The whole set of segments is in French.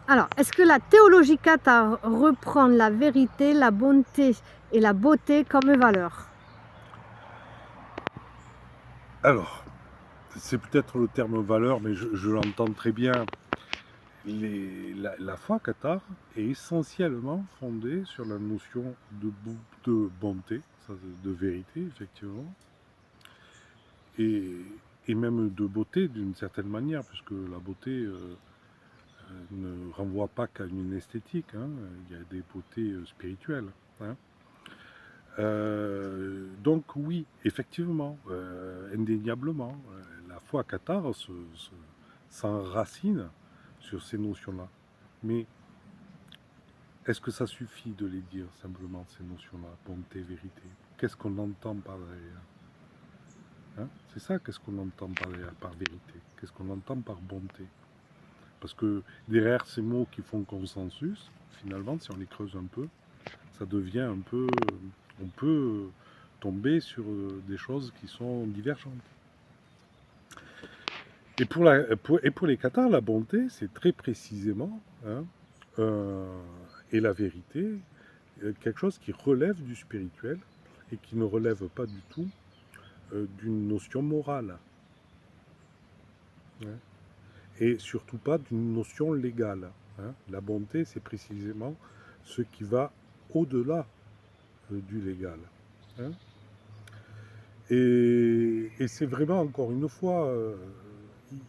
Alors, est-ce que la théologie cathare reprend la vérité, la bonté et la beauté comme valeur? Alors, c'est peut-être le terme valeur, mais je l'entends très bien. La foi cathare est essentiellement fondée sur la notion de bonté, ça, de vérité, effectivement, et, et même de beauté d'une certaine manière, puisque la beauté ne renvoie pas qu'à une esthétique, hein, il y a des beautés spirituelles. Hein. Donc oui, effectivement, indéniablement, la foi cathare s'enracine sur ces notions-là. Mais est-ce que ça suffit de les dire simplement, ces notions-là, bonté, vérité? Qu'est-ce qu'on entend par derrière? Hein, c'est ça, qu'est-ce qu'on entend par derrière, par vérité? Qu'est-ce qu'on entend par bonté? Parce que derrière ces mots qui font consensus, finalement, si on les creuse un peu, ça devient un peu... On peut tomber sur des choses qui sont divergentes. Et pour les Cathares, la bonté, c'est très précisément, hein, et la vérité, quelque chose qui relève du spirituel et qui ne relève pas du tout d'une notion morale. Hein, et surtout pas d'une notion légale. Hein. La bonté, c'est précisément ce qui va au-delà du légal. Hein. Et c'est vraiment, encore une fois,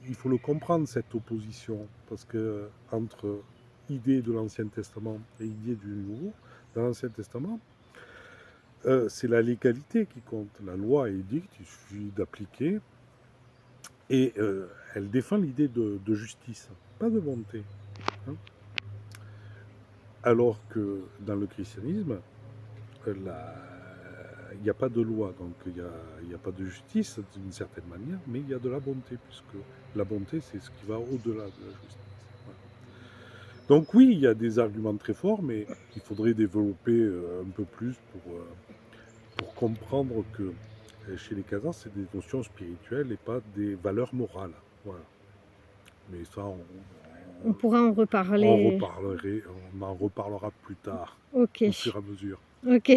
il faut le comprendre, cette opposition, parce que entre idée de l'Ancien Testament et idée du Nouveau, dans l'Ancien Testament, c'est la légalité qui compte. La loi est dicte, il suffit d'appliquer, et elle défend l'idée de justice, pas de bonté. Hein. Alors que dans le christianisme, il n'y a pas de loi, donc il n'y a pas de justice d'une certaine manière, mais il y a de la bonté, puisque la bonté, c'est ce qui va au-delà de la justice. Voilà. Donc oui, il y a des arguments très forts, mais il faudrait développer un peu plus pour comprendre que chez les Khazars, c'est des notions spirituelles et pas des valeurs morales. Voilà. Mais ça, On pourra en reparler. on en reparlera plus tard, Ok, au fur et à mesure. ok.